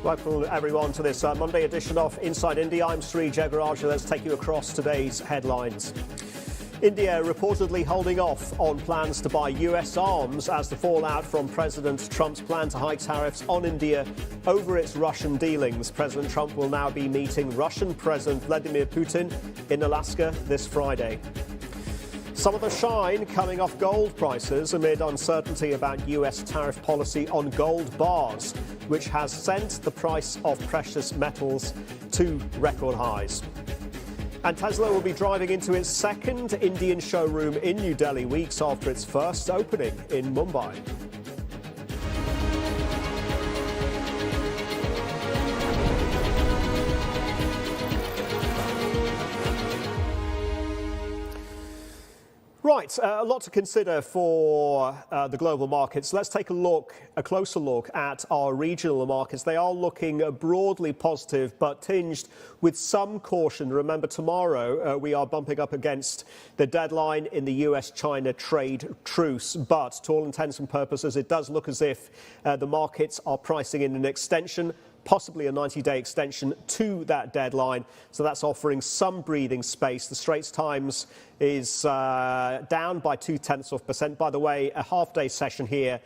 Welcome everyone to this Monday edition of Inside India. I'm Sri Jegarajah. Let's take you across today's headlines. India reportedly holding off on plans to buy US arms as the fallout from President Trump's plan to hike tariffs on India over its Russian dealings. President Trump will now be meeting Russian President Vladimir Putin in Alaska this Friday. Some of the shine coming off gold prices amid uncertainty about US tariff policy on gold bars, which has sent the price of precious metals to record highs. And Tesla will be driving into its second Indian showroom in New Delhi weeks after its first opening in Mumbai. Right, a lot to consider for the global markets. Let's take a closer look at our regional markets. They are looking broadly positive, but tinged with some caution. Remember, tomorrow we are bumping up against the deadline in the US-China trade truce. But to all intents and purposes, it does look as if the markets are pricing in an extension, possibly a 90-day extension to that deadline. So that's offering some breathing space. The Straits Times is down by 0.2%. By the way, a half-day session here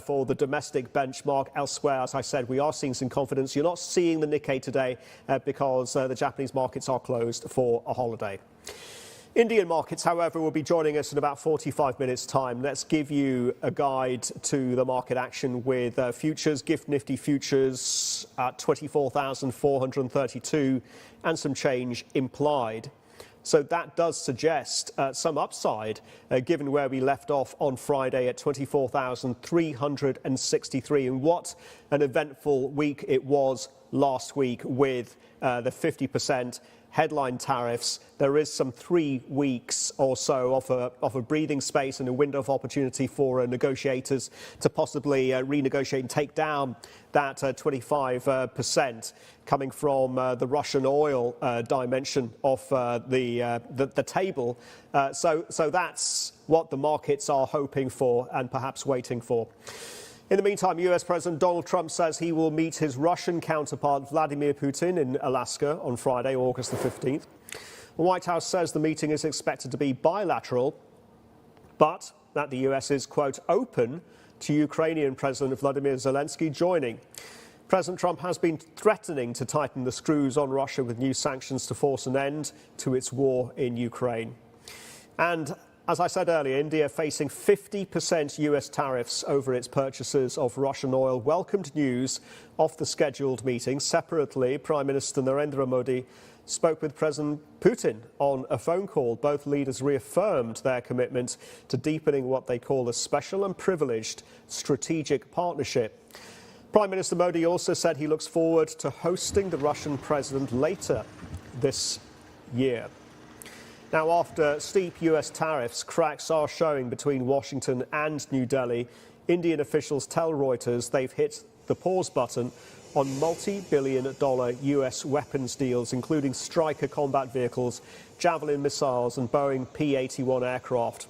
for the domestic benchmark. Elsewhere, as I said, we are seeing some confidence. You're not seeing the Nikkei today because the Japanese markets are closed for a holiday. Indian markets, however, will be joining us in about 45 minutes' time. Let's give you a guide to the market action with futures, Gift Nifty futures at 24,432 and some change implied. So that does suggest some upside, given where we left off on Friday at 24,363. And what an eventful week it was last week with the 50% headline tariffs. There is some 3 weeks or so of a breathing space and a window of opportunity for negotiators to possibly renegotiate and take down that 25% coming from the Russian oil dimension of the table. So that's what the markets are hoping for and perhaps waiting for. In the meantime, US President Donald Trump says he will meet his Russian counterpart Vladimir Putin in Alaska on Friday, August the 15th. The White House says the meeting is expected to be bilateral, but that the US is, quote, open to Ukrainian President Vladimir Zelensky joining. President Trump has been threatening to tighten the screws on Russia with new sanctions to force an end to its war in Ukraine. And as I said earlier, India facing 50% US tariffs over its purchases of Russian oil welcomed news of the scheduled meeting. Separately, Prime Minister Narendra Modi spoke with President Putin on a phone call. Both leaders reaffirmed their commitment to deepening what they call a special and privileged strategic partnership. Prime Minister Modi also said he looks forward to hosting the Russian president later this year. Now, after steep US tariffs, cracks are showing between Washington and New Delhi. Indian officials tell Reuters they've hit the pause button on multi-billion-dollar US weapons deals, including Stryker combat vehicles, Javelin missiles and Boeing P-81 aircraft.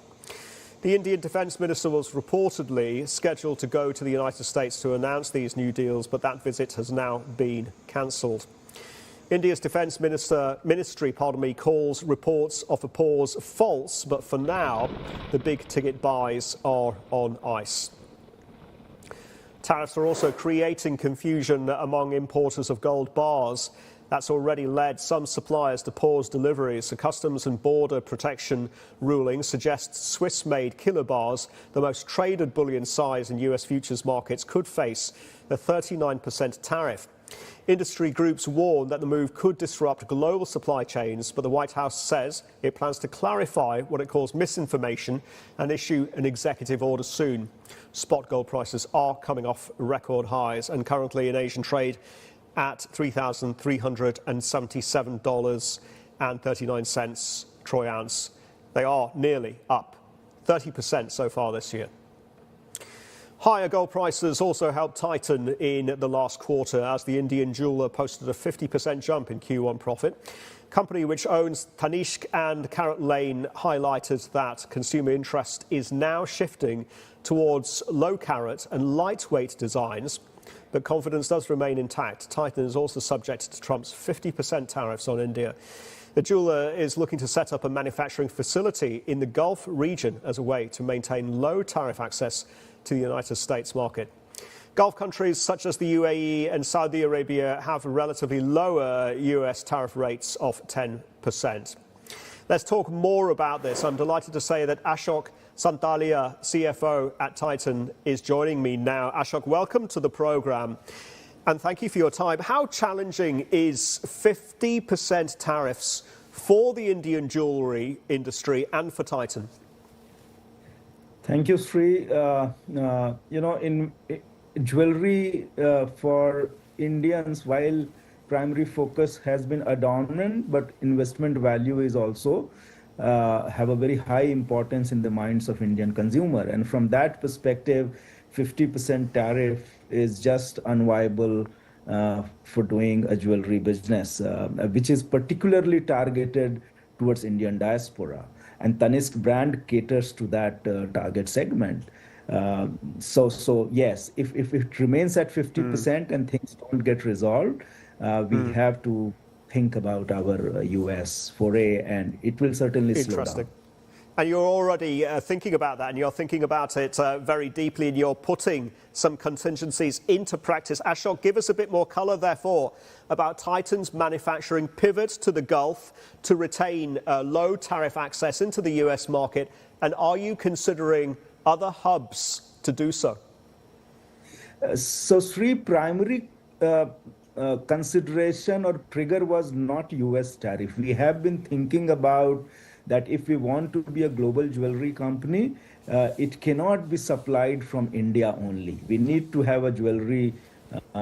The Indian Defence Minister was reportedly scheduled to go to the United States to announce these new deals, but that visit has now been cancelled. India's Defence Ministry calls reports of a pause false, but for now, the big-ticket buys are on ice. Tariffs are also creating confusion among importers of gold bars. That's already led some suppliers to pause deliveries. The Customs and Border Protection ruling suggests Swiss-made killer bars, the most traded bullion size in US futures markets, could face a 39% tariff. Industry groups warn that the move could disrupt global supply chains, but the White House says it plans to clarify what it calls misinformation and issue an executive order soon. Spot gold prices are coming off record highs and currently in Asian trade at $3,377.39 troy ounce. They are nearly up 30% so far this year. Higher gold prices also helped Titan in the last quarter as the Indian jeweler posted a 50% jump in Q1 profit. Company which owns Tanishq and Carrot Lane highlighted that consumer interest is now shifting towards low carat and lightweight designs. but confidence does remain intact. Titan is also subject to Trump's 50% tariffs on India. The jeweler is looking to set up a manufacturing facility in the Gulf region as a way to maintain low tariff access to the United States market. Gulf countries such as the UAE and Saudi Arabia have relatively lower US tariff rates of 10%. Let's talk more about this. I'm delighted to say that Ashok Santalia, CFO at Titan, is joining me now. Ashok, welcome to the program and thank you for your time. How challenging is 50% tariffs for the Indian jewelry industry and for Titan? Thank you, Sri. In jewelry for Indians, while primary focus has been adornment, but investment value is also have a very high importance in the minds of Indian consumer. And from that perspective, 50% tariff is just unviable for doing a jewelry business, which is particularly targeted towards Indian diaspora. And Tanishq brand caters to that target segment. So yes, if it remains at 50% and things don't get resolved, we have to think about our US foray, and it will certainly slow down. And you're already thinking about that, and you're thinking about it very deeply, and you're putting some contingencies into practice. Ashok, give us a bit more colour, therefore, about Titan's manufacturing pivot to the Gulf to retain low tariff access into the US market, and are you considering other hubs to do so? So, Sri, primary consideration or trigger was not US tariff. We have been thinking about that if we want to be a global jewelry company, it cannot be supplied from India only. We need to have a jewelry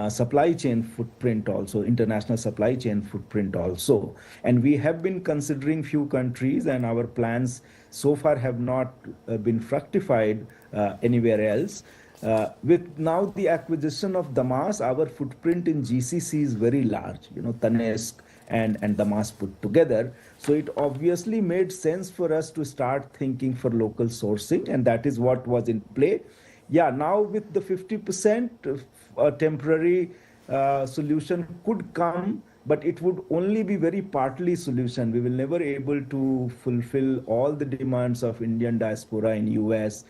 supply chain footprint also, international supply chain footprint also. And we have been considering few countries, and our plans so far have not been fructified anywhere else. With now the acquisition of Damas, our footprint in GCC is very large, Tanishq and Damas put together. So it obviously made sense for us to start thinking for local sourcing, and that is what was in play. Yeah, now with the 50%, a temporary solution could come, but it would only be very partly solution. We will never able to fulfill all the demands of Indian diaspora in US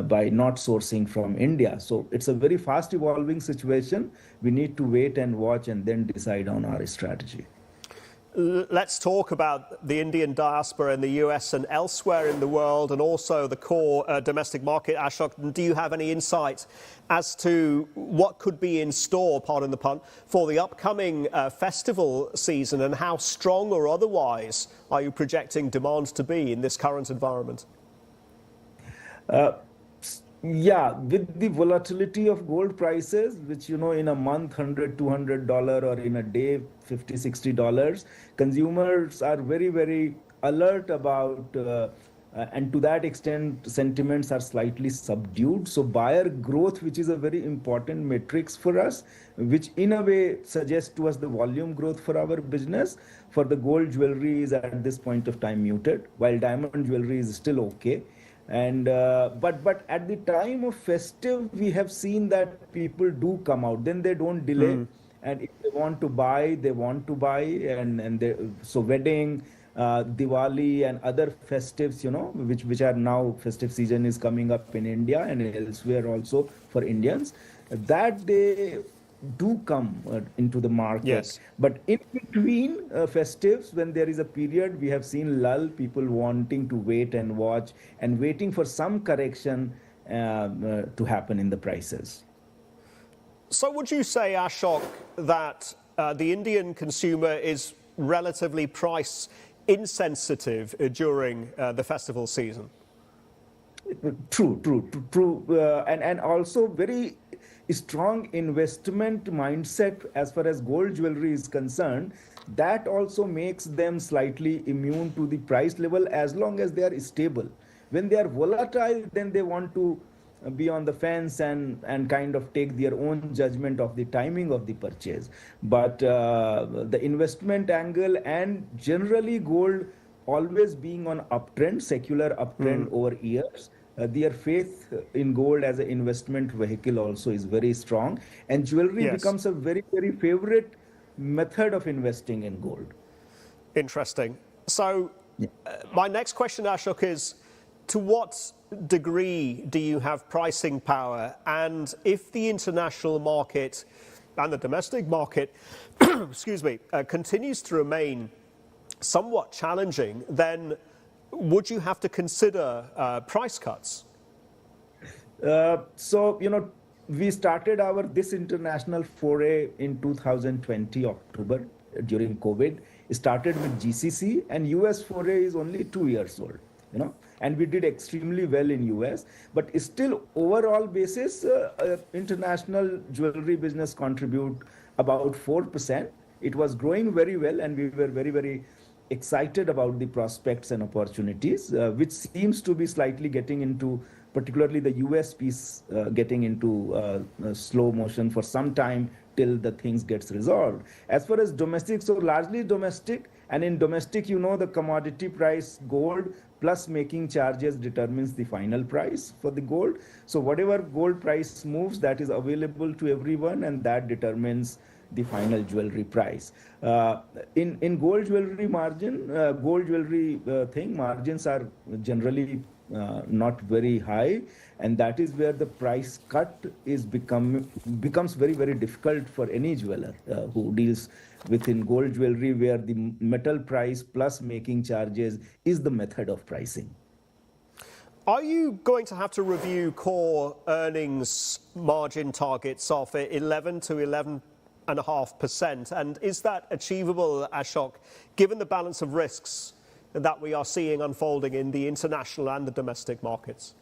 by not sourcing from India. So it's a very fast evolving situation. We need to wait and watch and then decide on our strategy. Let's talk about the Indian diaspora in the US and elsewhere in the world, and also the core domestic market. Ashok, do you have any insight as to what could be in store, pardon the pun, for the upcoming festival season, and how strong or otherwise are you projecting demand to be in this current environment? Yeah, with the volatility of gold prices, which, in a month, $100, $200, or in a day, $50, $60, consumers are very, very alert about, and to that extent, sentiments are slightly subdued. So buyer growth, which is a very important matrix for us, which in a way suggests to us the volume growth for our business, for the gold jewelry is at this point of time muted, while diamond jewelry is still okay. And but at the time of festive, we have seen that people do come out. Then they don't delay, and if they want to buy, they want to buy. So wedding, Diwali, and other festives, which are now festive season is coming up in India and elsewhere also for Indians, that they do come into the market. Yes. But in between festives, when there is a period, we have seen lull, people wanting to wait and watch and waiting for some correction to happen in the prices. So would you say, Ashok, that the Indian consumer is relatively price insensitive during the festival season? True. And also very strong investment mindset as far as gold jewelry is concerned. That also makes them slightly immune to the price level as long as they are stable. When they are volatile, then they want to be on the fence and kind of take their own judgment of the timing of the purchase. But the investment angle and generally gold always being on uptrend, secular uptrend over years, their faith in gold as an investment vehicle also is very strong, and jewelry Yes. becomes a very, very favorite method of investing in gold. Interesting. So, Yeah. my next question, Ashok, is to what degree do you have pricing power? And if the international market and the domestic market, excuse me, continues to remain somewhat challenging, then would you have to consider price cuts? So, we started our this international foray in 2020 October during COVID. It started with GCC, and US foray is only 2 years old, and we did extremely well in US. But still, overall basis, international jewelry business contribute about 4%. It was growing very well, and we were very, very excited about the prospects and opportunities, which seems to be slightly getting into, particularly the US piece, getting into slow motion for some time till the things gets resolved. As far as domestic, so largely domestic, and in domestic, the commodity price, gold plus making charges determines the final price for the gold. So whatever gold price moves, that is available to everyone, and that determines the final jewelry price. In gold jewelry margin, margins are generally not very high, and that is where the price cut becomes very, very difficult for any jeweler who deals within gold jewelry, where the metal price plus making charges is the method of pricing. Are you going to have to review core earnings margin targets of 11 to 11.5%? And is that achievable, Ashok, given the balance of risks that we are seeing unfolding in the international and the domestic markets?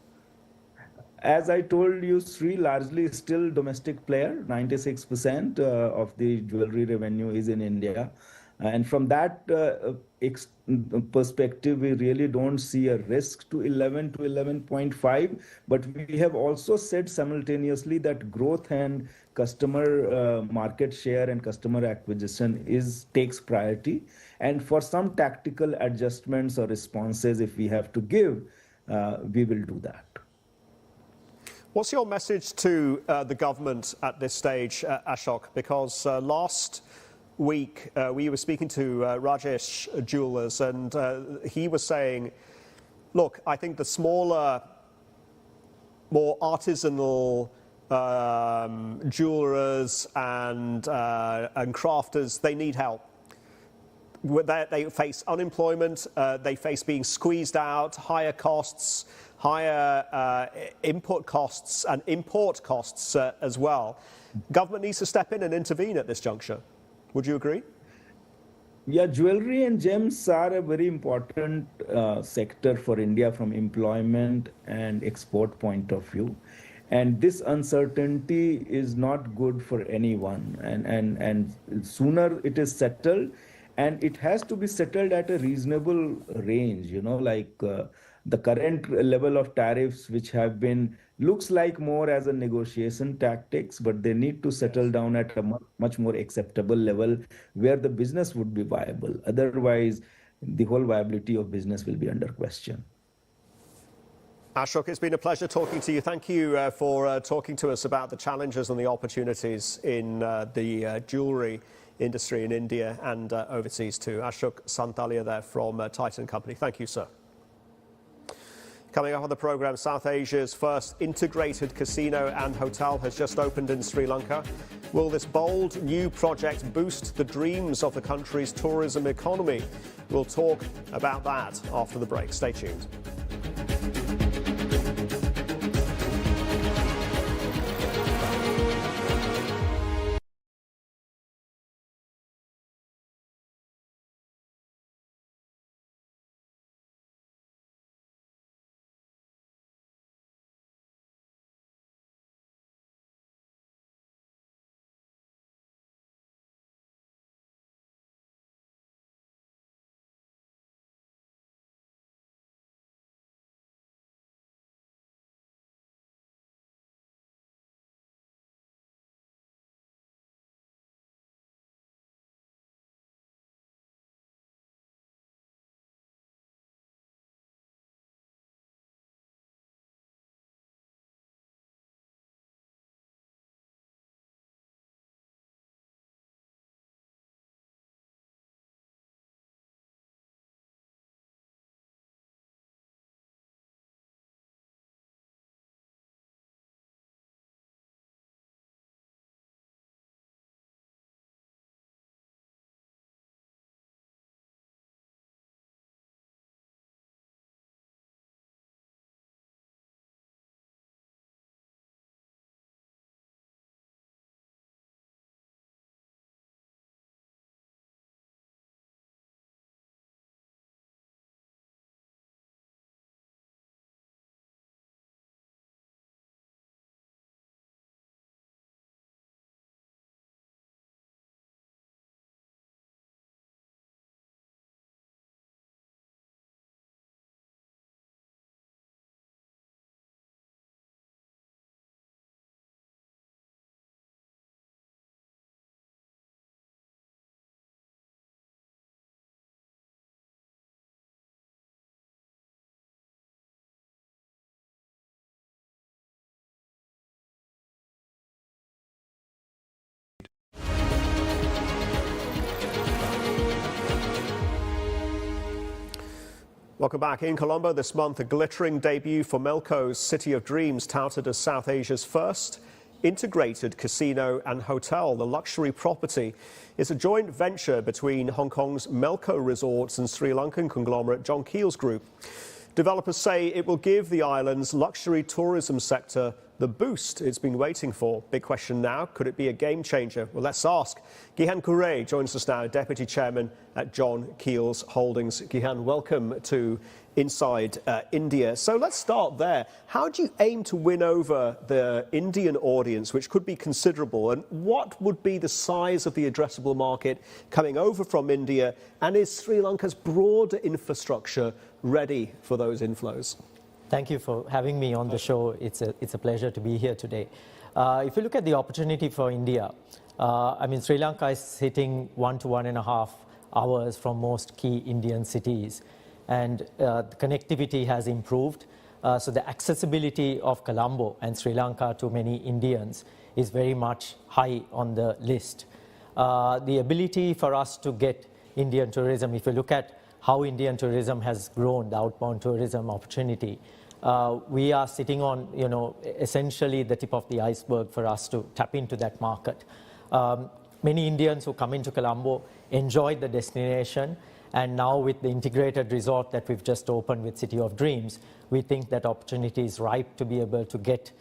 As I told you, Sri largely still domestic player. 96% of the jewelry revenue is in India. And from that perspective, we really don't see a risk to 11 to 11.5. But we have also said simultaneously that growth and customer market share and customer acquisition takes priority. And for some tactical adjustments or responses, if we have to give, we will do that. What's your message to the government at this stage, Ashok? Because last week we were speaking to Rajesh Jewelers, and he was saying, look, I think the smaller, more artisanal jewelers and crafters, they need help. They face unemployment, they face being squeezed out, higher costs, higher input costs and import costs as well. Government needs to step in and intervene at this juncture. Would you agree? Yeah, jewelry and gems are a very important sector for India from employment and export point of view. And this uncertainty is not good for anyone. And sooner it is settled, and it has to be settled at a reasonable range, the current level of tariffs, which have been, looks like more as a negotiation tactics, but they need to settle down at a much more acceptable level where the business would be viable. Otherwise, the whole viability of business will be under question. Ashok, it's been a pleasure talking to you. Thank you for talking to us about the challenges and the opportunities in the jewelry industry in India and overseas too. Ashok Santalia there from Titan Company. Thank you, sir. Coming up on the programme, South Asia's first integrated casino and hotel has just opened in Sri Lanka. Will this bold new project boost the dreams of the country's tourism economy? We'll talk about that after the break. Stay tuned. Welcome back. In Colombo this month, a glittering debut for Melco's City of Dreams, touted as South Asia's first integrated casino and hotel. The luxury property is a joint venture between Hong Kong's Melco Resorts and Sri Lankan conglomerate John Keel's group. Developers say it will give the island's luxury tourism sector the boost it's been waiting for. Big question now, could it be a game changer? Well, let's ask. Gihan Kure joins us now, Deputy Chairman at John Keel's Holdings. Gihan, welcome to Inside India. So let's start there. How do you aim to win over the Indian audience, which could be considerable? And what would be the size of the addressable market coming over from India? And is Sri Lanka's broader infrastructure ready for those inflows? Thank you for having me on the show. It's a pleasure to be here today. If you look at the opportunity for India, Sri Lanka is hitting 1 to 1.5 hours from most key Indian cities. And the connectivity has improved. So the accessibility of Colombo and Sri Lanka to many Indians is very much high on the list. The ability for us to get Indian tourism, if you look at how Indian tourism has grown, the outbound tourism opportunity, we are sitting on, essentially the tip of the iceberg for us to tap into that market. Many Indians who come into Colombo enjoy the destination, and now with the integrated resort that we've just opened with City of Dreams, we think that opportunity is ripe to be able to get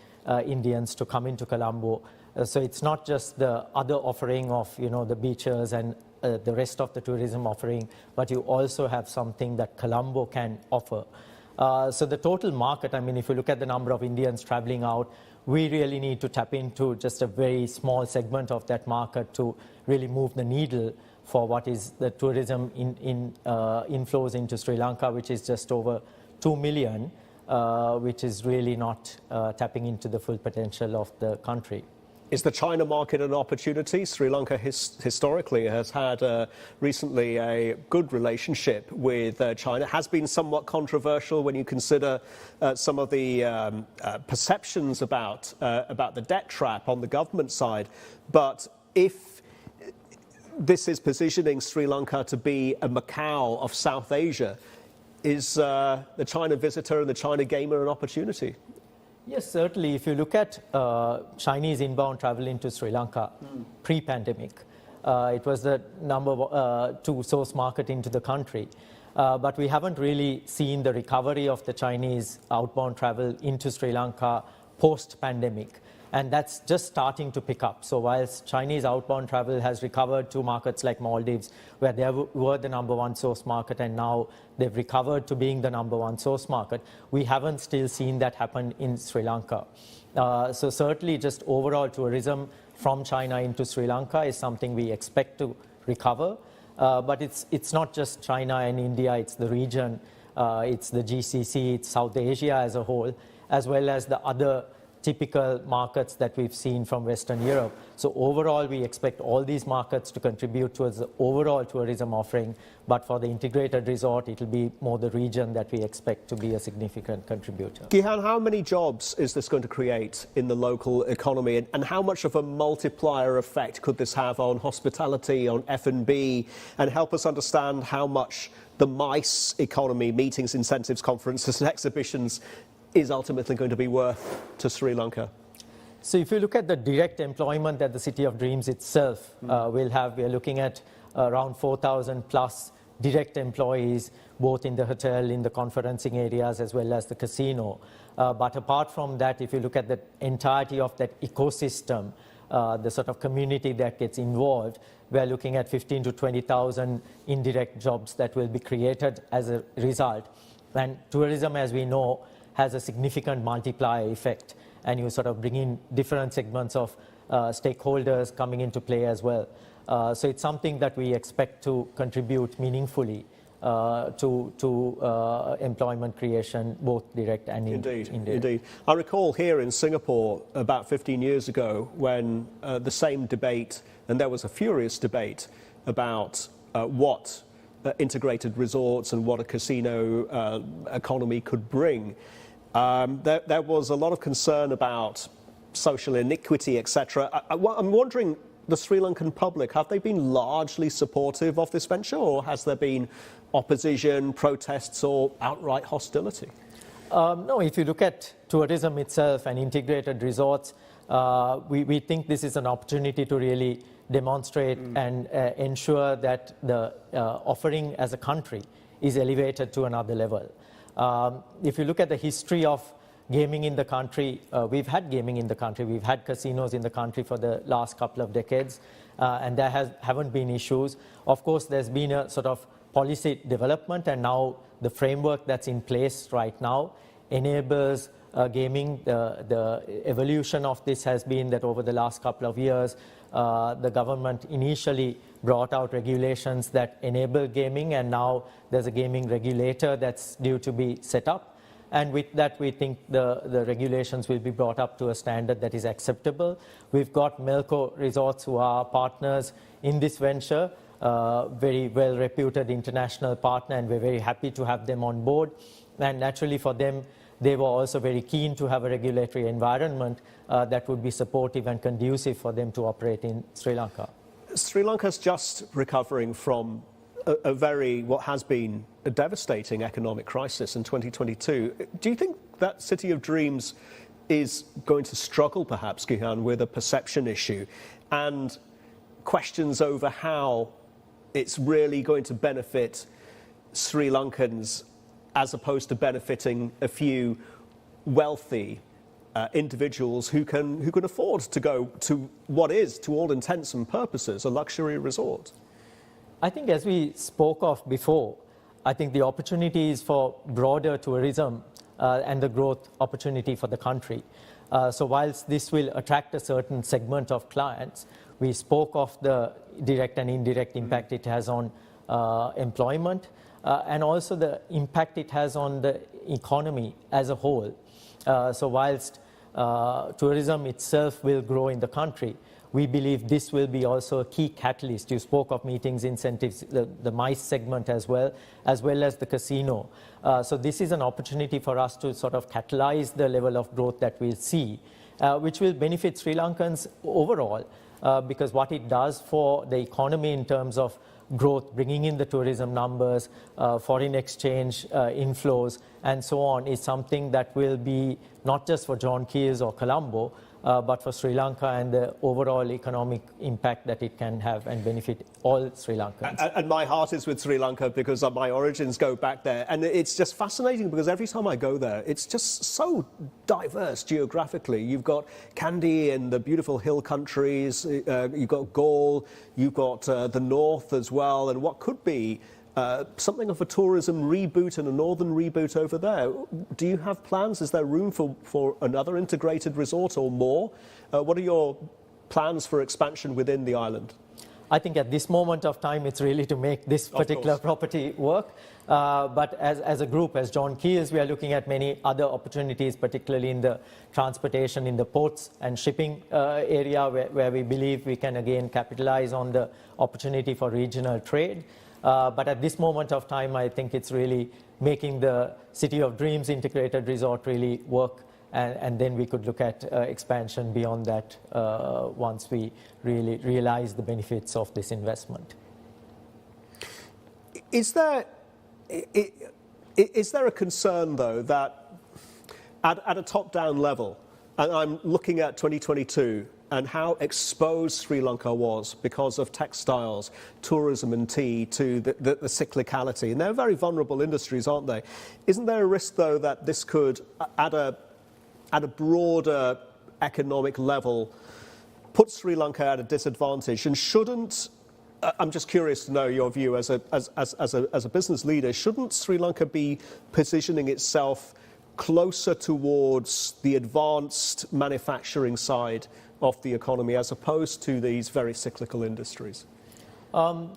Indians to come into Colombo. So it's not just the other offering of, the beaches and the rest of the tourism offering, but you also have something that Colombo can offer. So the total market, if you look at the number of Indians traveling out, we really need to tap into just a very small segment of that market to really move the needle for what is the tourism inflows into Sri Lanka, which is just over 2 million, which is really not tapping into the full potential of the country. Is the China market an opportunity? Sri Lanka historically has had recently a good relationship with China. It has been somewhat controversial when you consider some of the perceptions about the debt trap on the government side. But if this is positioning Sri Lanka to be a Macau of South Asia, is the China visitor and the China gamer an opportunity? Yes, certainly. If you look at Chinese inbound travel into Sri Lanka pre-pandemic, it was the number 2 source market into the country. But we haven't really seen the recovery of the Chinese outbound travel into Sri Lanka post-pandemic. And that's just starting to pick up. So whilst Chinese outbound travel has recovered to markets like Maldives, where they were the number 1 source market, and now they've recovered to being the number 1 source market, we haven't still seen that happen in Sri Lanka. So certainly just overall tourism from China into Sri Lanka is something we expect to recover. But it's not just China and India, it's the region, it's the GCC, it's South Asia as a whole, as well as the other typical markets that we've seen from Western Europe. So overall, we expect all these markets to contribute towards the overall tourism offering, but for the integrated resort, it'll be more the region that we expect to be a significant contributor. Gihan, how many jobs is this going to create in the local economy, and how much of a multiplier effect could this have on hospitality, on F&B, and help us understand how much the MICE economy, meetings, incentives, conferences and exhibitions, is ultimately going to be worth to Sri Lanka? So if you look at the direct employment that the City of Dreams itself will have, we are looking at around 4,000 plus direct employees, both in the hotel, in the conferencing areas, as well as the casino. But apart from that, if you look at the entirety of that ecosystem, the sort of community that gets involved, we are looking at 15 to 20,000 indirect jobs that will be created as a result. And tourism, as we know, has a significant multiplier effect, and you sort of bring in different segments of stakeholders coming into play as well. So it's something that we expect to contribute meaningfully to employment creation, both direct and indirect. Indeed. I recall here in Singapore about 15 years ago when the same debate, and there was a furious debate about what integrated resorts and what a casino economy could bring. There was a lot of concern about social iniquity, etc. I'm wondering, the Sri Lankan public, have they been largely supportive of this venture, or has there been opposition, protests, or outright hostility? No, if you look at tourism itself and integrated resorts, we think this is an opportunity to really demonstrate and ensure that the offering as a country is elevated to another level. If you look at the history of gaming in the country, we've had gaming in the country, we've had casinos in the country for the last couple of decades, and there haven't been issues. Of course, there's been a sort of policy development, and now the framework that's in place right now enables gaming. The evolution of this has been that over the last couple of years, the government initially brought out regulations that enable gaming, and now there's a gaming regulator that's due to be set up. And with that, we think the regulations will be brought up to a standard that is acceptable. We've got Melco Resorts, who are partners in this venture, very well-reputed international partner, and we're very happy to have them on board. And naturally for them, they were also very keen to have a regulatory environment that would be supportive and conducive for them to operate in Sri Lanka. Sri Lanka's just recovering from what has been a devastating economic crisis in 2022. Do you think that City of Dreams is going to struggle, perhaps, Gihan, with a perception issue and questions over how it's really going to benefit Sri Lankans as opposed to benefiting a few wealthy individuals who can afford to go to what is, to all intents and purposes, a luxury resort? I think, as we spoke of before, I think the opportunities for broader tourism and the growth opportunity for the country. So whilst this will attract a certain segment of clients, we spoke of the direct and indirect impact it has on employment and also the impact it has on the economy as a whole. So whilst tourism itself will grow in the country, we believe this will be also a key catalyst. You spoke of meetings, incentives, the MICE segment as well as the casino. So this is an opportunity for us to sort of catalyze the level of growth that we'll see, which will benefit Sri Lankans overall, because what it does for the economy in terms of growth, bringing in the tourism numbers, foreign exchange inflows, and so on, is something that will be not just for John Keys or Colombo, but for Sri Lanka and the overall economic impact that it can have and benefit all Sri Lankans. And my heart is with Sri Lanka because my origins go back there. And it's just fascinating because every time I go there, it's just so diverse geographically. You've got Kandy and the beautiful hill countries, you've got Galle, you've got the north as well, and what could be something of a tourism reboot and a northern reboot over there. Do you have plans? Is there room for another integrated resort or more? What are your plans for expansion within the island? I think at this moment of time, it's really to make this particular property work. But as a group, as John Keys, we are looking at many other opportunities, particularly in the transportation, in the ports and shipping area, where we believe we can again capitalize on the opportunity for regional trade. But at this moment of time, I think it's really making the City of Dreams integrated resort really work, and then we could look at expansion beyond that once we really realize the benefits of this investment. Is there a concern, though, that at a top-down level, and I'm looking at 2022, and how exposed Sri Lanka was because of textiles, tourism and tea to the cyclicality. And they're very vulnerable industries, aren't they? Isn't there a risk, though, that this could, at a broader economic level, put Sri Lanka at a disadvantage? And shouldn't, I'm just curious to know your view as a business leader, shouldn't Sri Lanka be positioning itself closer towards the advanced manufacturing side of the economy as opposed to these very cyclical industries?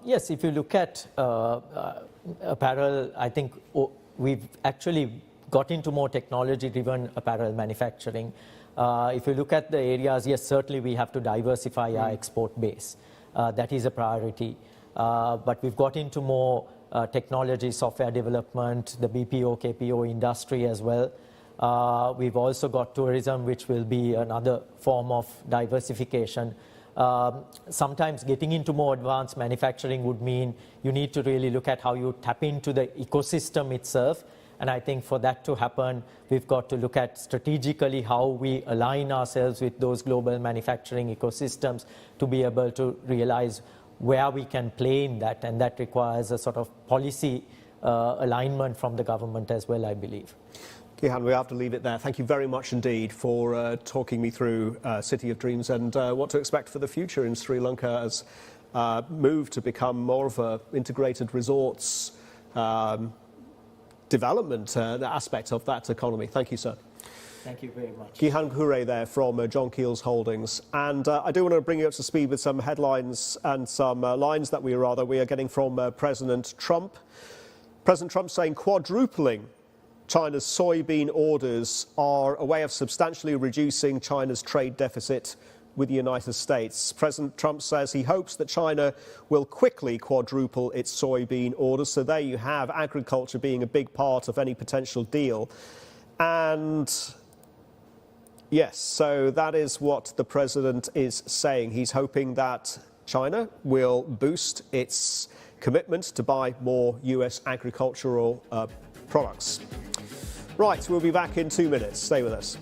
Yes, if you look at apparel, I think we've actually got into more technology-driven apparel manufacturing. If you look at the areas, yes, certainly we have to diversify our export base. That is a priority. But we've got into more technology, software development, the BPO, KPO industry as well. We've also got tourism, which will be another form of diversification. Sometimes getting into more advanced manufacturing would mean you need to really look at how you tap into the ecosystem itself. And I think for that to happen, we've got to look at strategically how we align ourselves with those global manufacturing ecosystems to be able to realize where we can play in that. And that requires a sort of policy alignment from the government as well, I believe. Gihan, we have to leave it there. Thank you very much indeed for talking me through City of Dreams and what to expect for the future in Sri Lanka as move to become more of an integrated resorts development aspect of that economy. Thank you, sir. Thank you very much. Gihan Kure there from John Keel's Holdings. And I do want to bring you up to speed with some headlines and some lines that we are getting from President Trump. President Trump saying quadrupling China's soybean orders are a way of substantially reducing China's trade deficit with the United States. President Trump says he hopes that China will quickly quadruple its soybean orders. So there you have agriculture being a big part of any potential deal. And yes, so that is what the president is saying. He's hoping that China will boost its commitment to buy more US agricultural products. Right, we'll be back in 2 minutes. Stay with us.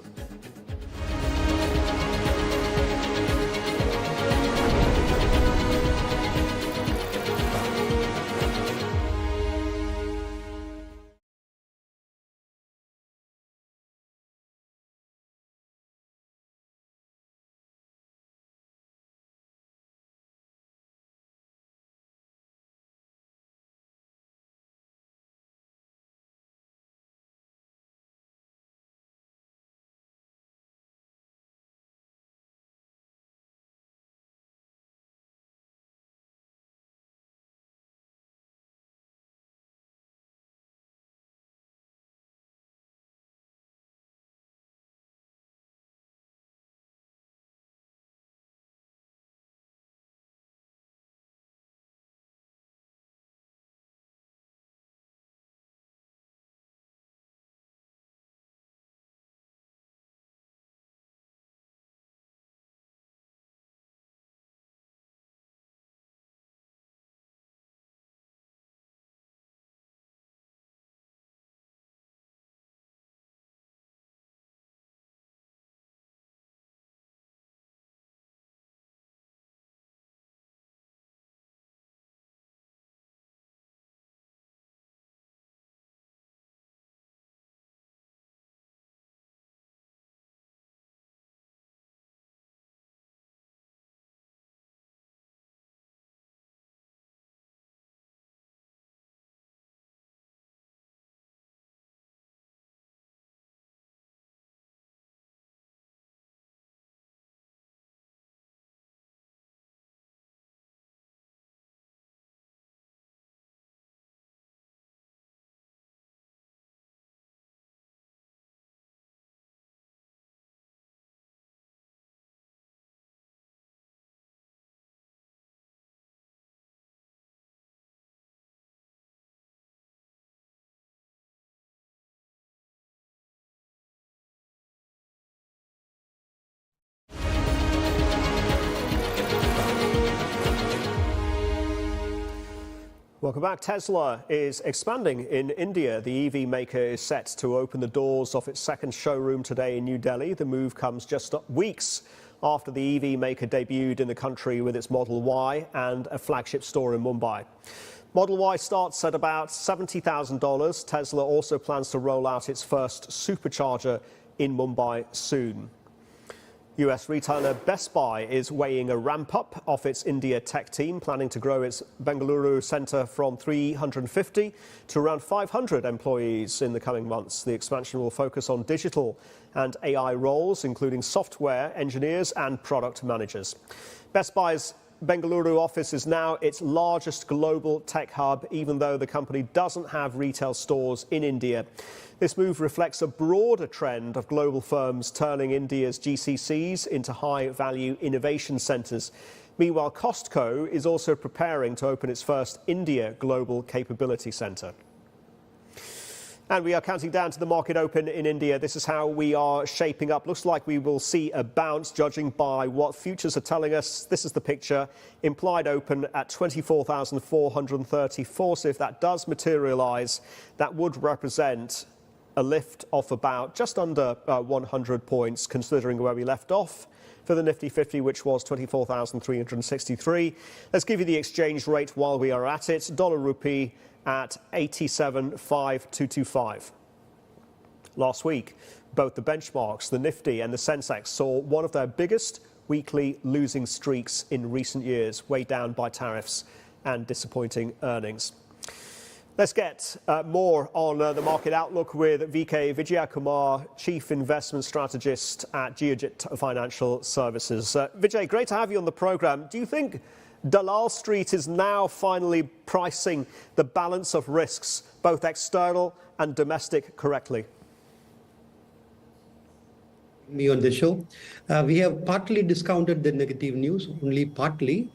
Welcome back. Tesla is expanding in India. The EV maker is set to open the doors of its second showroom today in New Delhi. The move comes just weeks after the EV maker debuted in the country with its Model Y and a flagship store in Mumbai. Model Y starts at about $70,000. Tesla also plans to roll out its first supercharger in Mumbai soon. US retailer Best Buy is weighing a ramp-up of its India tech team, planning to grow its Bengaluru centre from 350 to around 500 employees in the coming months. The expansion will focus on digital and AI roles, including software engineers and product managers. Best Buy's Bengaluru office is now its largest global tech hub, even though the company doesn't have retail stores in India. This move reflects a broader trend of global firms turning India's GCCs into high-value innovation centres. Meanwhile, Costco is also preparing to open its first India Global Capability Centre. And we are counting down to the market open in India. This is how we are shaping up. Looks like we will see a bounce, judging by what futures are telling us. This is the picture. Implied open at 24,434. So if that does materialise, that would represent a lift off about just under 100 points, considering where we left off for the Nifty 50, which was 24,363. Let's give you the exchange rate while we are at it. Dollar rupee at 87.5225. Last week, both the benchmarks, the Nifty and the Sensex, saw one of their biggest weekly losing streaks in recent years, weighed down by tariffs and disappointing earnings. Let's get more on the market outlook with VK Vijayakumar, Chief Investment Strategist at Geojit Financial Services. Vijay, great to have you on the programme. Do you think Dalal Street is now finally pricing the balance of risks, both external and domestic, correctly? Me on the show. We have partly discounted the negative news, only partly.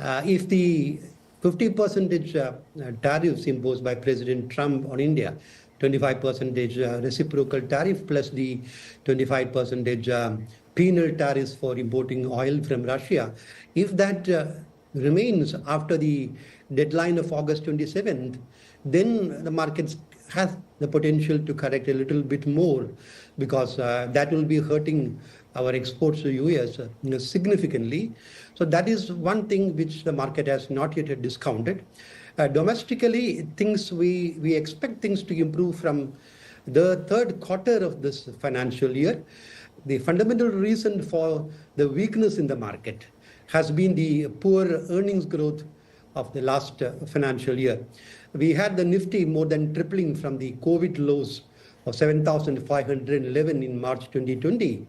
If the 50% tariffs imposed by President Trump on India, 25% reciprocal tariff plus the 25% penal tariffs for importing oil from Russia, if that remains after the deadline of August 27th, then the markets have the potential to correct a little bit more, because that will be hurting our exports to US significantly. So that is one thing which the market has not yet discounted. Domestically, we expect things to improve from the third quarter of this financial year. The fundamental reason for the weakness in the market has been the poor earnings growth of the last financial year. We had the Nifty more than tripling from the COVID lows of 7,511 in March 2020.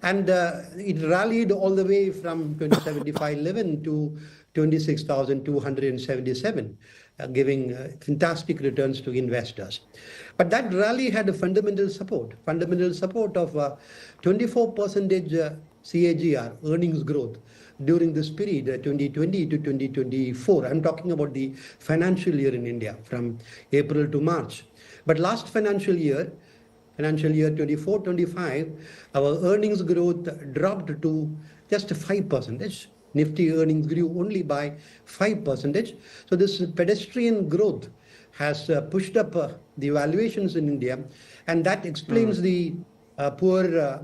And it rallied all the way from 27,511 to 26,277, giving fantastic returns to investors. But that rally had a fundamental support of 24% CAGR earnings growth during this period, 2020 to 2024. I'm talking about the financial year in India from April to March. But last financial year 24-25, our earnings growth dropped to just 5%. Nifty earnings grew only by 5%. So this pedestrian growth has pushed up the valuations in India, and that explains the poor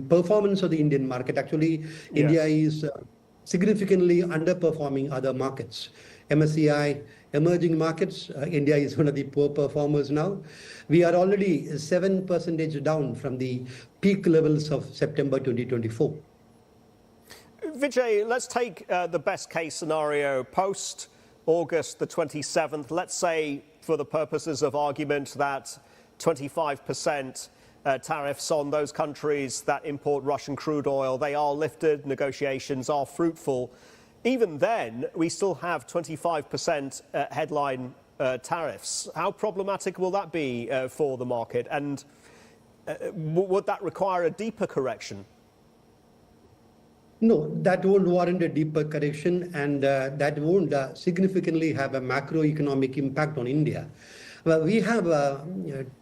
performance of the Indian market. Actually, India is significantly underperforming other markets. MSCI emerging markets, India is one of the poor performers now. We are already 7% down from the peak levels of September 2024. Vijay, let's take the best case scenario post August the 27th. Let's say, for the purposes of argument, that 25% tariffs on those countries that import Russian crude oil, they are lifted, negotiations are fruitful. Even then, we still have 25% headline tariffs. How problematic will that be for the market? And would that require a deeper correction? No, that won't warrant a deeper correction, and that won't significantly have a macroeconomic impact on India. Well, we have a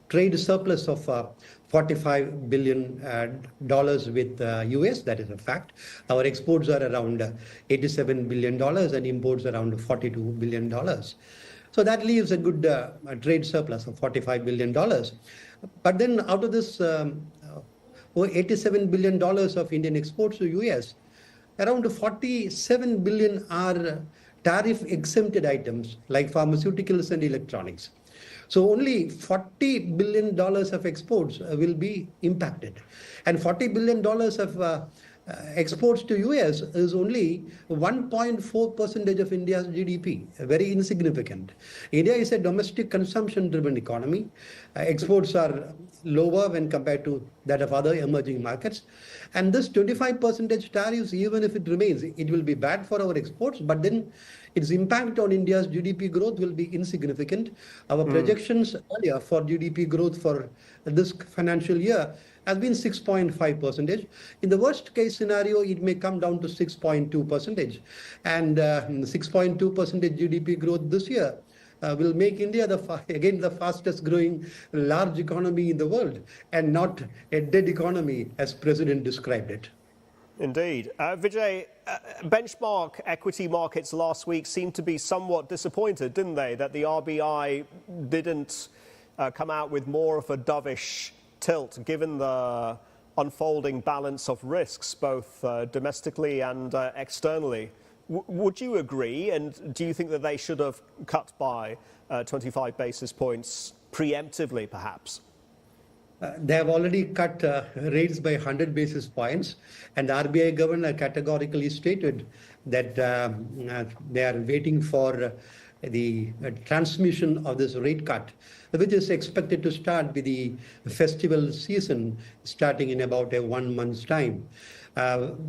trade surplus of $45 billion with US, that is a fact. Our exports are around $87 billion and imports around $42 billion. So that leaves a good trade surplus of $45 billion. But then out of this $87 billion of Indian exports to US, around 47 billion are tariff exempted items like pharmaceuticals and electronics. So only $40 billion of exports will be impacted. And $40 billion of exports to US is only 1.4% of India's GDP, very insignificant. India is a domestic consumption-driven economy. Exports are lower when compared to that of other emerging markets. And this 25% tariffs, even if it remains, it will be bad for our exports, but then its impact on India's GDP growth will be insignificant. Our projections earlier for GDP growth for this financial year has been 6.5%. In the worst case scenario, it may come down to 6.2%. And 6.2% GDP growth this year will make India again the fastest growing large economy in the world and not a dead economy as President described it. Indeed. Vijay, benchmark equity markets last week seemed to be somewhat disappointed, didn't they, that the RBI didn't come out with more of a dovish tilt, given the unfolding balance of risks, both domestically and externally. Would you agree? And do you think that they should have cut by 25 basis points preemptively, perhaps? They have already cut rates by 100 basis points, and the RBI governor categorically stated that they are waiting for the transmission of this rate cut, which is expected to start with the festival season starting in about 1 month's time.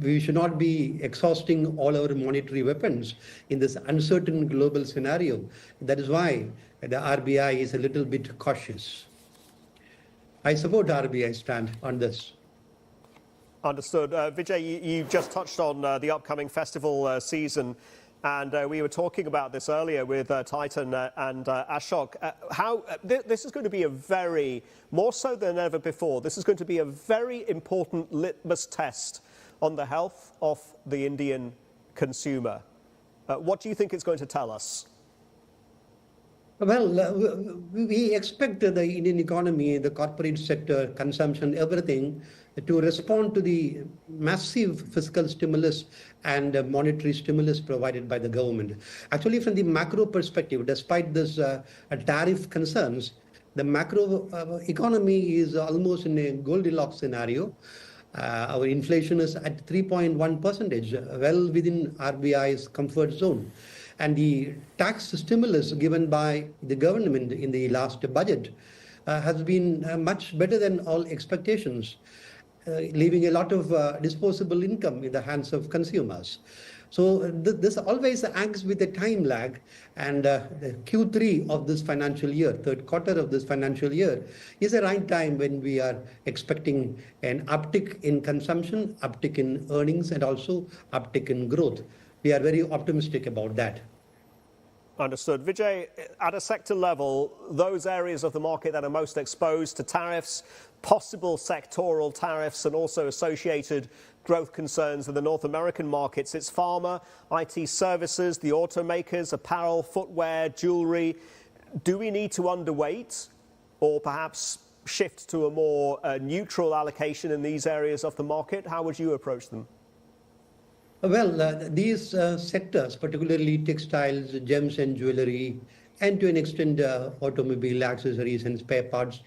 We should not be exhausting all our monetary weapons in this uncertain global scenario. That is why the RBI is a little bit cautious. I support RBI stand on this. Understood. Vijay, you just touched on the upcoming festival season, and we were talking about this earlier with Titan and Ashok. This is going to be more so than ever before, this is going to be a very important litmus test on the health of the Indian consumer. What do you think it's going to tell us? Well, we expect the Indian economy, the corporate sector, consumption, everything to respond to the massive fiscal stimulus and monetary stimulus provided by the government. Actually, from the macro perspective, despite this tariff concerns, the macro economy is almost in a Goldilocks scenario. Our inflation is at 3.1%, well within RBI's comfort zone. And the tax stimulus given by the government in the last budget has been much better than all expectations, leaving a lot of disposable income in the hands of consumers. So this always acts with a time lag, and the Q3 of this financial year, third quarter of this financial year, is the right time when we are expecting an uptick in consumption, uptick in earnings, and also uptick in growth. We are very optimistic about that. Understood. Vijay, at a sector level, those areas of the market that are most exposed to tariffs, possible sectoral tariffs, and also associated growth concerns in the North American markets, it's pharma, IT services, the automakers, apparel, footwear, jewelry. Do we need to underweight or perhaps shift to a more neutral allocation in these areas of the market? How would you approach them? Well, these sectors, particularly textiles, gems and jewelry, and to an extent automobile accessories and spare parts,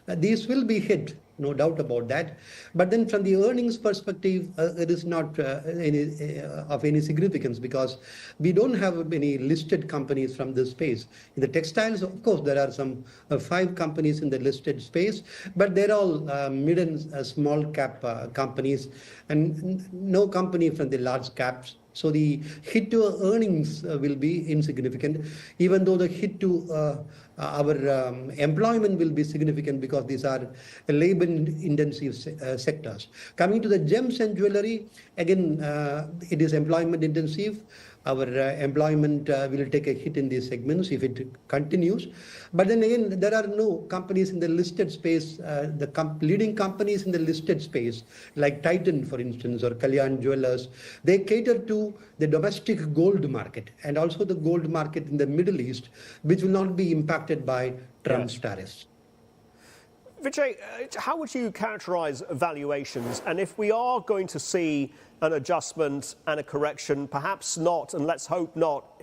these will be hit, no doubt about that. But then from the earnings perspective, it is not of any significance, because we don't have any listed companies from this space. In the textiles, of course, there are some 5 companies in the listed space, but they're all mid and small cap companies, and no company from the large caps. So the hit to earnings will be insignificant, even though the hit to our employment will be significant, because these are labor-intensive sectors. Coming to the gems and jewelry, again, it is employment-intensive. Our employment will take a hit in these segments if it continues. But then again, there are no companies in the listed space. The leading companies in the listed space, like Titan, for instance, or Kalyan Jewelers, they cater to the domestic gold market and also the gold market in the Middle East, which will not be impacted by Trump's tariffs. Vijay, how would you characterize valuations? And if we are going to see an adjustment and a correction, perhaps not, and let's hope not,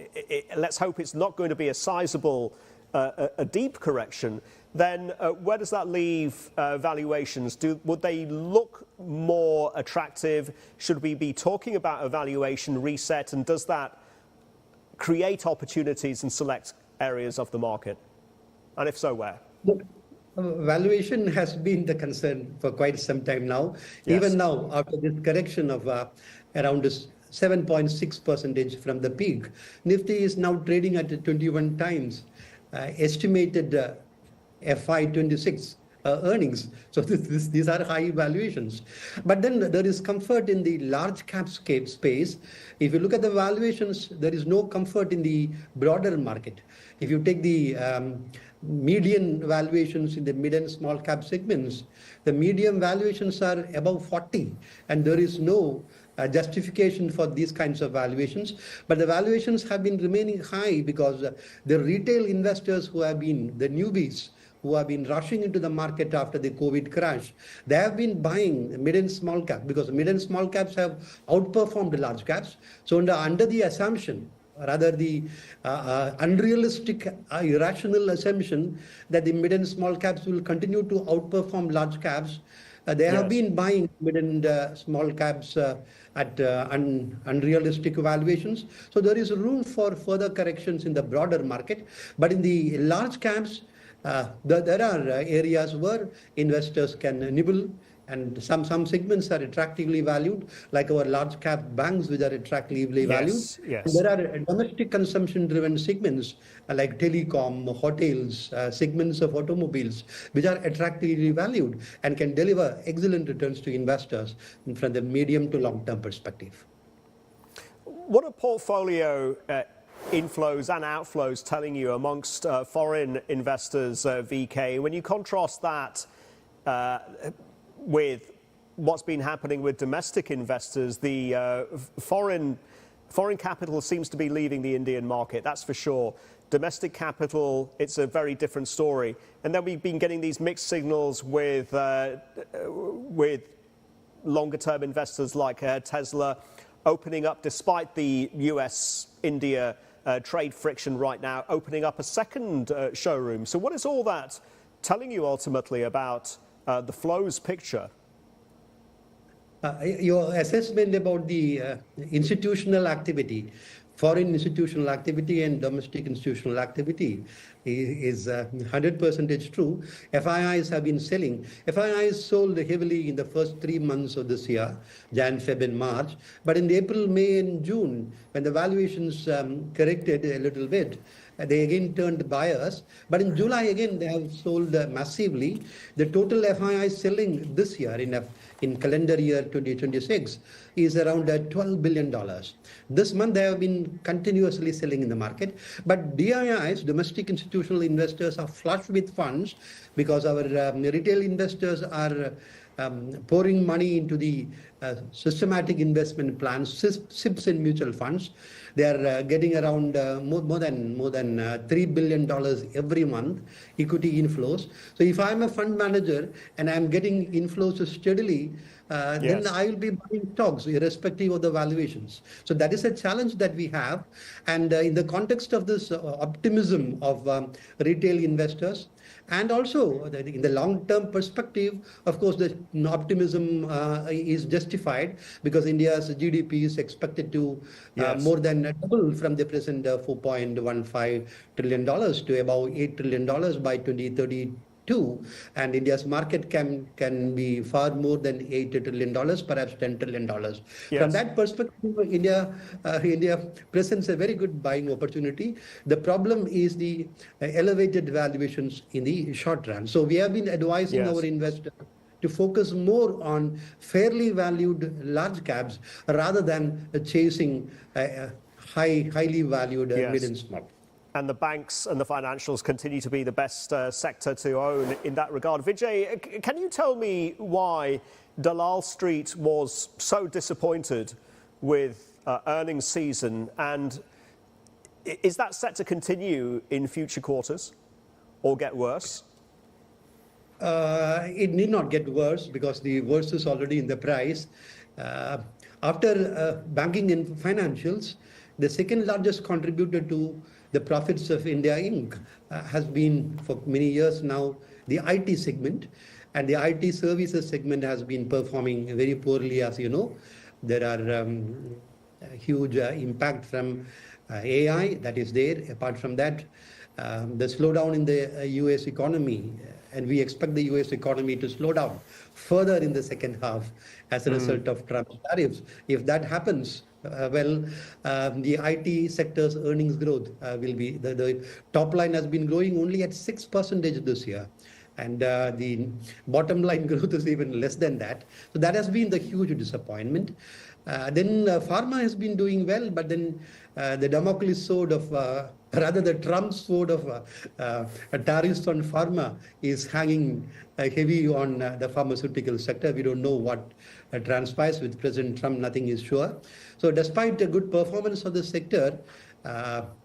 let's hope it's not going to be a sizable, a deep correction, then where does that leave valuations? Would they look more attractive? Should we be talking about a valuation reset? And does that create opportunities in select areas of the market? And if so, where? Look, valuation has been the concern for quite some time now. Yes. Even now, after this correction of around 7.6% from the peak, Nifty is now trading at 21 times estimated FY26 earnings. So these are high valuations. But then there is comfort in the large cap space. If you look at the valuations, there is no comfort in the broader market. If you take the median valuations in the mid and small cap segments, the medium valuations are above 40, and there is no justification for these kinds of valuations. But the valuations have been remaining high because the retail investors who have been the newbies, who have been rushing into the market after the COVID crash, they have been buying mid and small cap because mid and small caps have outperformed the large caps. So under the assumption, rather the unrealistic, irrational assumption that the mid and small caps will continue to outperform large caps, they have been buying mid and small caps at unrealistic valuations. So there is room for further corrections in the broader market. But in the large caps, there are areas where investors can nibble, and some segments are attractively valued, like our large cap banks, which are attractively valued. Yes. There are domestic consumption driven segments like telecom, hotels, segments of automobiles, which are attractively valued and can deliver excellent returns to investors from the medium to long term perspective. What are portfolio inflows and outflows telling you amongst foreign investors, VK? When you contrast that with what's been happening with domestic investors, the foreign capital seems to be leaving the Indian market, that's for sure. Domestic capital, it's a very different story. And then we've been getting these mixed signals with longer-term investors like Tesla opening up, despite the US-India trade friction right now, opening up a second showroom. So what is all that telling you ultimately about the flows picture? Your assessment about the institutional activity, foreign institutional activity and domestic institutional activity is 100% true. FIIs have been selling. FIIs sold heavily in the first 3 months of this year, Jan, Feb and March. But in April, May and June, when the valuations corrected a little bit, they again turned buyers. But in July, again, they have sold massively. The total FII selling this year in calendar year 2026 is around $12 billion. This month, they have been continuously selling in the market. But DIIs, domestic institutional investors, are flush with funds because our retail investors are pouring money into the systematic investment plans, SIPs and mutual funds. They are getting around more than $3 billion every month, equity inflows. So if I'm a fund manager and I'm getting inflows steadily, then I will be buying stocks irrespective of the valuations. So that is a challenge that we have. And in the context of this optimism of retail investors, and also in the long-term perspective, of course, the optimism is justified because India's GDP is expected to more than double from the present $4.15 trillion to about $8 trillion by 2032. And India's market can be far more than $8 trillion, perhaps $10 trillion. From that perspective, India presents a very good buying opportunity. The problem is the elevated valuations in the short run. So we have been advising our investors to focus more on fairly valued large caps rather than chasing highly valued mid and small. And the banks and the financials continue to be the best sector to own in that regard. Vijay, can you tell me why Dalal Street was so disappointed with earnings season, and is that set to continue in future quarters or get worse? It need not get worse because the worst is already in the price. After banking and financials, the second largest contributor to the profits of India Inc. Has been for many years now the IT segment, and the IT services segment has been performing very poorly, as you know. There are huge impact from AI that is there. Apart from that, the slowdown in the US economy, and we expect the US economy to slow down further in the second half as a result of Trump's tariffs. If that happens, the IT sector's earnings growth will be, the top line has been growing only at 6% this year. and the bottom line growth is even less than that. So that has been the huge disappointment. Then pharma has been doing well, but then the Damocles sword of, rather the Trump sword of tariffs on pharma is hanging heavy on the pharmaceutical sector. We don't know what transpires with President Trump. Nothing is sure. So despite the good performance of the sector,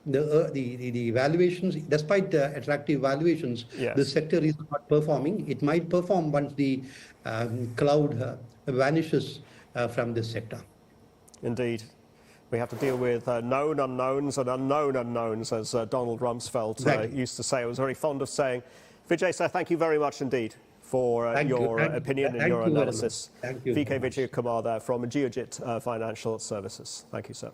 the valuations, despite attractive valuations, Yes. the sector is not performing. It might perform once the cloud vanishes from this sector. Indeed. We have to deal with known unknowns and unknown unknowns, as Donald Rumsfeld used to say. I was very fond of saying. Vijay, sir, thank you very much indeed for your opinion and your analysis. Thank you. VK Vijay Kumar there from Geojit Financial Services. Thank you, sir.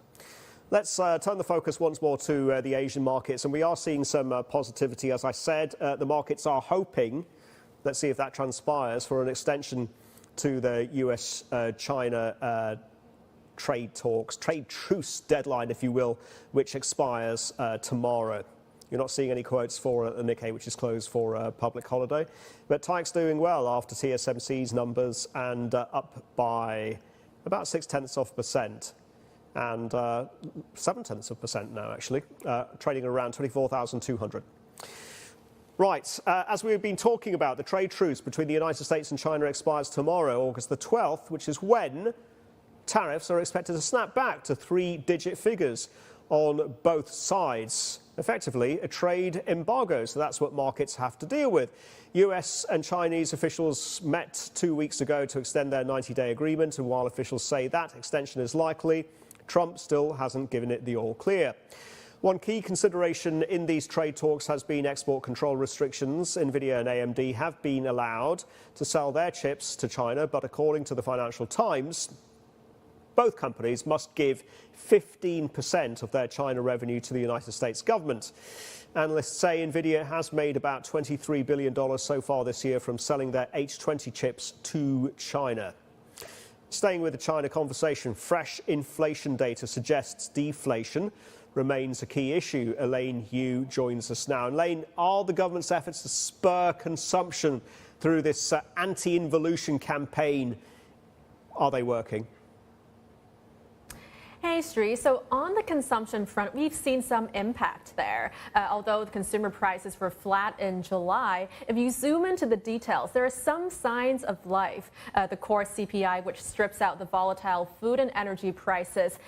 Let's turn the focus once more to the Asian markets, and we are seeing some positivity. As I said, the markets are hoping, let's see if that transpires, for an extension to the US-China trade talks, trade truce deadline, if you will, which expires tomorrow. You're not seeing any quotes for the Nikkei, which is closed for a public holiday. But TAIEX doing well after TSMC's numbers, and up by about 0.6% and 0.7% now, actually, trading around 24,200. Right, as we've been talking about, the trade truce between the United States and China expires tomorrow, August the 12th, which is when tariffs are expected to snap back to three-digit figures on both sides. Effectively, a trade embargo, so that's what markets have to deal with. US and Chinese officials met 2 weeks ago to extend their 90-day agreement, and while officials say that extension is likely, Trump still hasn't given it the all clear. One key consideration in these trade talks has been export control restrictions. Nvidia and AMD have been allowed to sell their chips to China, but according to the Financial Times, both companies must give 15% of their China revenue to the United States government. Analysts say Nvidia has made about $23 billion so far this year from selling their H20 chips to China. Staying with the China conversation, fresh inflation data suggests deflation remains a key issue. Elaine Yu joins us now. Elaine, are the government's efforts to spur consumption through this anti-involution campaign, are they working? Hey, Sri. So on the consumption front, we've seen some impact there. Although the consumer prices were flat in July, if you zoom into the details, there are some signs of life. The core CPI, which strips out the volatile food and energy prices,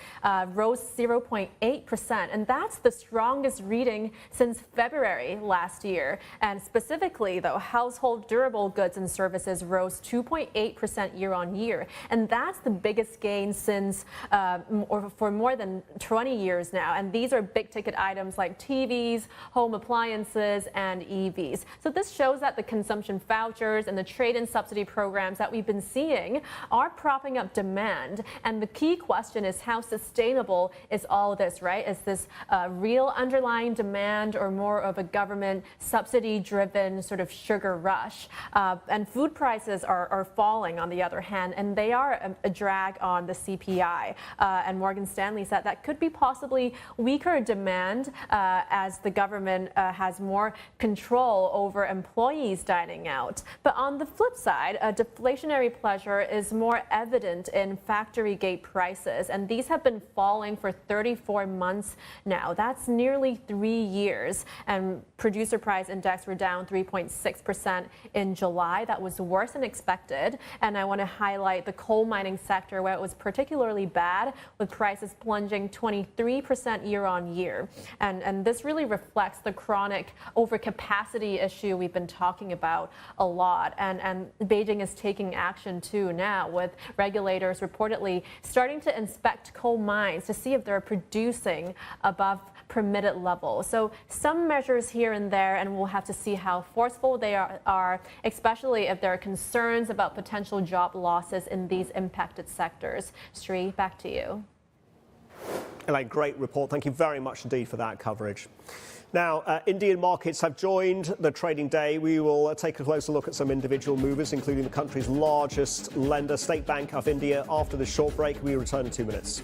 rose 0.8%. And that's the strongest reading since February last year. And specifically, though, household durable goods and services rose 2.8% year on year. And that's the biggest gain since for more than 20 years now. And these are big ticket items like TVs, home appliances, and EVs. So this shows that the consumption vouchers and the trade-in subsidy programs that we've been seeing are propping up demand. And the key question is, how sustainable is all this, right? Is this real underlying demand or more of a government subsidy-driven sort of sugar rush? And food prices are falling, on the other hand, and they are a drag on the CPI. And Morgan Stanley said that could be possibly weaker demand as the government has more control over employees dining out. But on the flip side, a deflationary pressure is more evident in factory gate prices, and these have been falling for 34 months now. That's nearly 3 years. And producer price index were down 3.6% in July. That was worse than expected. And I want to highlight the coal mining sector, where it was particularly bad, with prices plunging 23% year on year. And this really reflects the chronic overcapacity issue we've been talking about a lot. And Beijing is taking action too now, with regulators reportedly starting to inspect coal mines to see if they're producing above permitted levels. So some measures here and there, and we'll have to see how forceful they are, especially if there are concerns about potential job losses in these impacted sectors. Sri, back to you. Elaine, great report. Thank you very much indeed for that coverage. Now, Indian markets have joined the trading day. We will take a closer look at some individual movers, including the country's largest lender, State Bank of India. After this short break, we return in 2 minutes.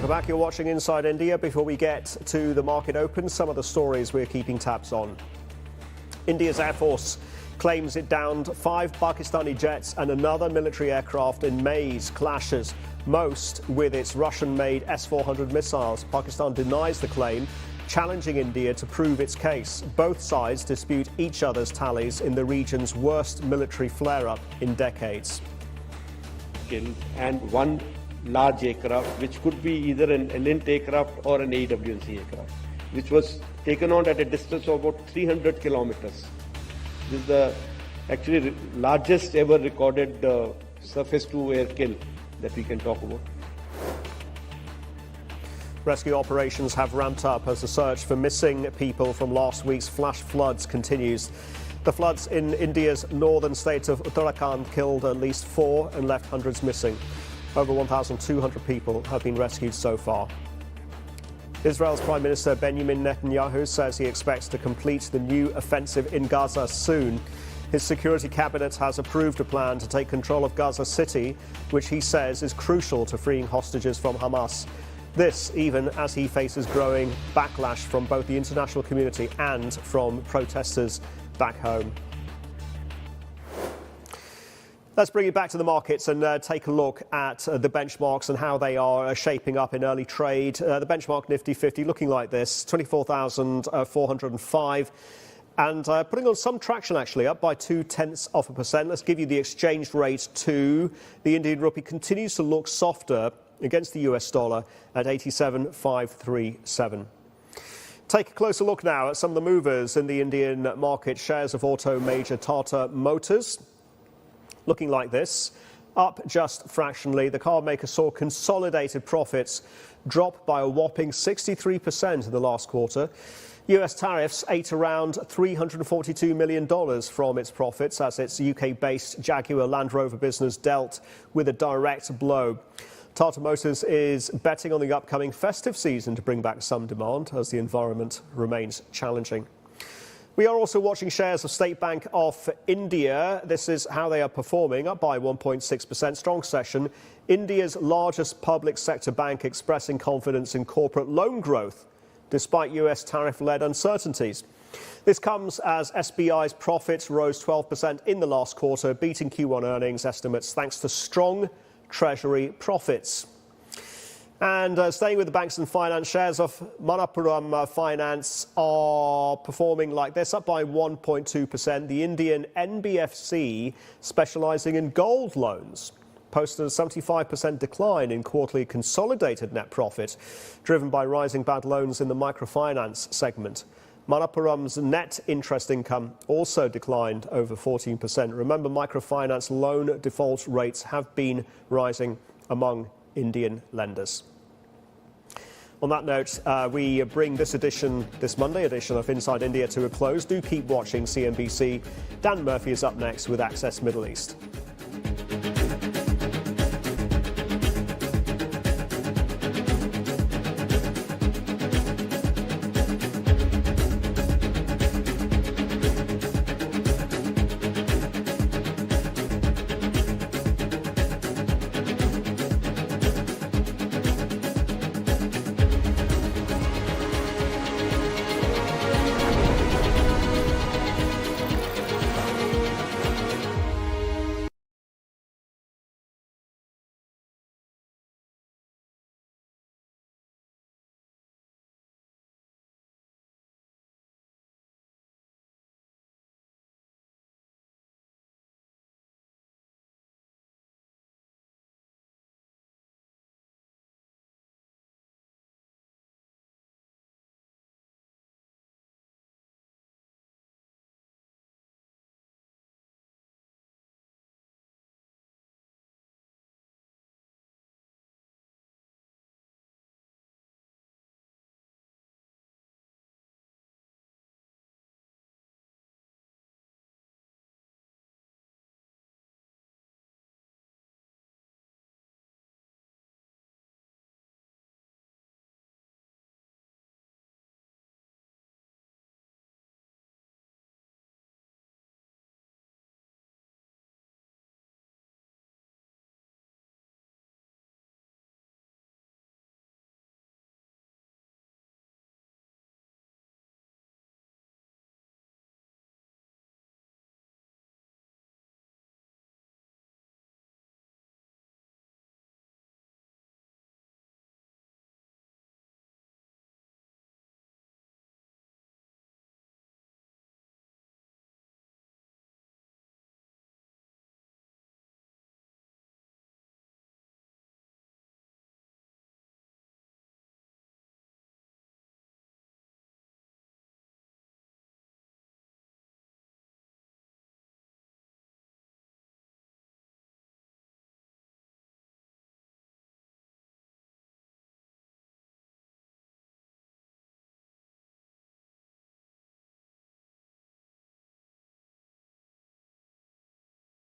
Welcome back. You're watching Inside India. Before we get to the market open, some of the stories we're keeping tabs on. India's Air Force claims it downed 5 Pakistani jets and another military aircraft in May's clashes, most with its Russian-made S-400 missiles. Pakistan denies the claim, challenging India to prove its case. Both sides dispute each other's tallies in the region's worst military flare-up in decades. And one large aircraft, which could be either an Lint aircraft or an AWC aircraft, which was taken out at a distance of about 300 kilometers. This is the actually largest ever recorded surface-to-air kill that we can talk about. Rescue operations have ramped up as the search for missing people from last week's flash floods continues. The floods in India's northern state of Uttarakhand killed at least 4 and left hundreds missing. Over 1,200 people have been rescued so far. Israel's Prime Minister Benjamin Netanyahu says he expects to complete the new offensive in Gaza soon. His security cabinet has approved a plan to take control of Gaza City, which he says is crucial to freeing hostages from Hamas. This even as he faces growing backlash from both the international community and from protesters back home. Let's bring it back to the markets and take a look at the benchmarks and how they are shaping up in early trade. The benchmark Nifty 50 looking like this, 24,405. And putting on some traction, actually, up by 0.2%. Let's give you the exchange rate too. The Indian rupee continues to look softer against the US dollar at 87.537. Take a closer look now at some of the movers in the Indian market. Shares of auto major Tata Motors looking like this, up just fractionally. The car maker saw consolidated profits drop by a whopping 63% in the last quarter. US tariffs ate around $342 million from its profits as its UK-based Jaguar Land Rover business dealt with a direct blow. Tata Motors is betting on the upcoming festive season to bring back some demand as the environment remains challenging. We are also watching shares of State Bank of India. This is how they are performing, up by 1.6%. Strong session. India's largest public sector bank expressing confidence in corporate loan growth, despite US tariff-led uncertainties. This comes as SBI's profits rose 12% in the last quarter, beating Q1 earnings estimates thanks to strong Treasury profits. And staying with the banks and finance, shares of Manappuram Finance are performing like this, up by 1.2%. The Indian NBFC, specialising in gold loans, posted a 75% decline in quarterly consolidated net profit, driven by rising bad loans in the microfinance segment. Manappuram's net interest income also declined over 14%. Remember, microfinance loan default rates have been rising among Indian lenders. On that note, we bring this Monday edition of Inside India to a close. Do keep watching CNBC. Dan Murphy is up next with Access Middle East.